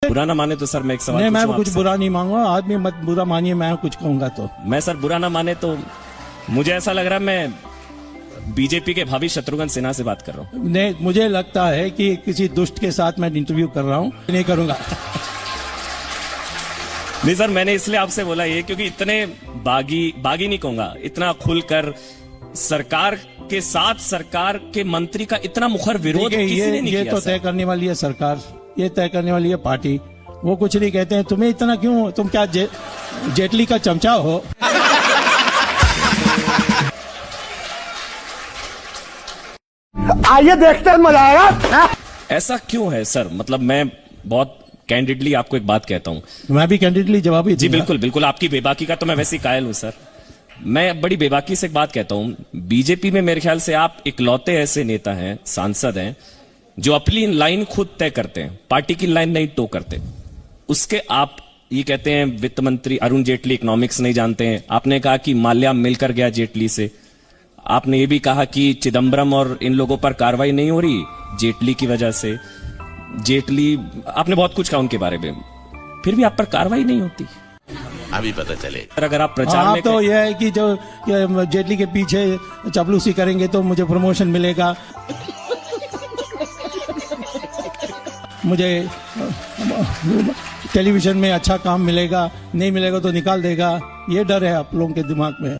बुरा ना माने तो सर मैं एक सवाल नहीं, मैं पूछूं कुछ आपसे? बुरा नहीं मांगूंगा, आदमी मत बुरा मानिए, मैं कुछ कहूंगा तो। मैं सर बुरा ना माने तो मुझे ऐसा लग रहा है मैं बीजेपी के भावी शत्रुघ्न सिन्हा से बात कर रहा हूँ। नहीं, मुझे लगता है कि किसी दुष्ट के साथ मैं इंटरव्यू कर रहा हूँ, नहीं करूंगा। नहीं सर, मैंने इसलिए आपसे बोला ये क्योंकि इतने बागी नहीं कहूंगा, इतना खुलकर सरकार के साथ सरकार के मंत्री का इतना मुखर विरोध किसी ने नहीं ये किया तो सर। तय करने वाली है सरकार, ये तय करने वाली है पार्टी। वो कुछ नहीं कहते हैं। तुम्हें इतना क्यों, तुम क्या जेटली का चमचा हो? आइए देखते हैं, मजा आएगा। ऐसा क्यों है सर? मतलब मैं बहुत कैंडिडली आपको एक बात कहता हूँ। मैं भी कैंडिडेटली जवाब ही जी दूंगा। बिल्कुल बिल्कुल, आपकी बेबाकी का तो मैं वैसे ही कायल हूं सर। मैं बड़ी बेबाकी से एक बात कहता हूं, बीजेपी में मेरे ख्याल से आप इकलौते ऐसे नेता हैं, सांसद हैं, जो अपनी लाइन खुद तय करते हैं, पार्टी की लाइन नहीं टो करते। उसके आप ये कहते हैं वित्त मंत्री अरुण जेटली इकोनॉमिक्स नहीं जानते हैं। आपने कहा कि माल्या मिलकर गया जेटली से। आपने ये भी कहा कि चिदम्बरम और इन लोगों पर कार्रवाई नहीं हो रही जेटली की वजह से। जेटली, आपने बहुत कुछ कहा उनके बारे में, फिर भी आप पर कार्रवाई नहीं होती। अभी पता चले। अगर आप प्रचार आप में तो यह है कि जो जेटली के पीछे चपलूसी करेंगे तो मुझे प्रमोशन मिलेगा, मुझे टेलीविजन में अच्छा काम मिलेगा, नहीं मिलेगा तो निकाल देगा, ये डर है आप लोगों के दिमाग में।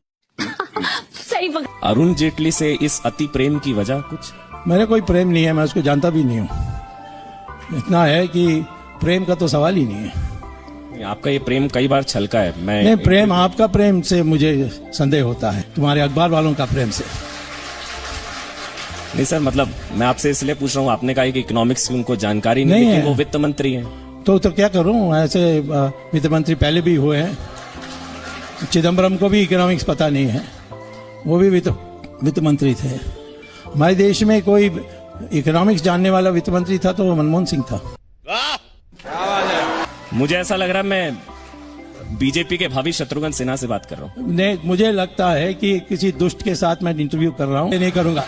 अरुण जेटली से इस अति प्रेम की वजह कुछ? मेरे कोई प्रेम नहीं है, मैं उसको जानता भी नहीं हूँ। इतना है कि प्रेम का तो सवाल ही नहीं है। आपका ये प्रेम कई बार छलका है। मैं नहीं, प्रेम आपका प्रेम से मुझे संदेह होता है, तुम्हारे अखबार वालों का प्रेम से नहीं सर, मतलब मैं आपसे इसलिए पूछ रहा हूँ, आपने कहा कि इकोनॉमिक्स की उनको जानकारी नहीं, नहीं लेकिन है। वो वित्त मंत्री हैं। तो क्या करूं, ऐसे वित्त मंत्री पहले भी हुए हैं। चिदम्बरम को भी इकोनॉमिक्स पता नहीं है, वो भी वित्त मंत्री थे। हमारे देश में कोई इकोनॉमिक्स जानने वाला वित्त मंत्री था तो वो मनमोहन सिंह था। मुझे ऐसा लग रहा है मैं बीजेपी के भावी शत्रुघ्न सिन्हा से बात कर रहा हूँ। नहीं, मुझे लगता है कि किसी दुष्ट के साथ मैं इंटरव्यू कर रहा हूँ, नहीं करूंगा।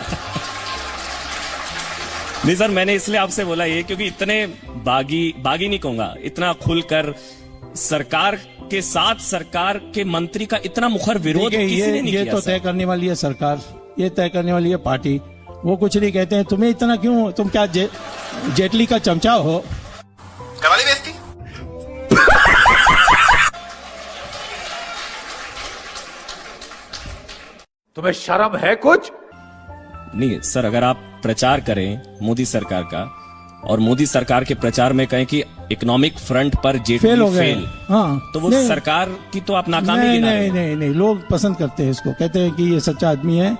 नहीं सर, मैंने इसलिए आपसे बोला ये क्योंकि इतने बागी नहीं कहूंगा, इतना खुलकर सरकार के साथ सरकार के मंत्री का इतना मुखर विरोध किसी ने नहीं ये किया तो सर। तय करने वाली है सरकार, ये तय करने वाली है पार्टी। वो कुछ नहीं कहते हैं। तुम्हें इतना क्यों, तुम क्या जेटली का चमचा हो? करवाली बेइज्जती। तुम्हें शर्म है कुछ? नहीं सर, अगर आप प्रचार करें मोदी सरकार का और मोदी सरकार के प्रचार में कहें कि इकोनॉमिक फ्रंट पर फेल जेटली हो गए। फेल, हाँ, तो वो नहीं, सरकार की तो आप नाकामी नहीं, गिना रहे नहीं, हैं। नहीं, नहीं, लोग पसंद करते हैं इसको, कहते हैं कि ये सच्चा आदमी है।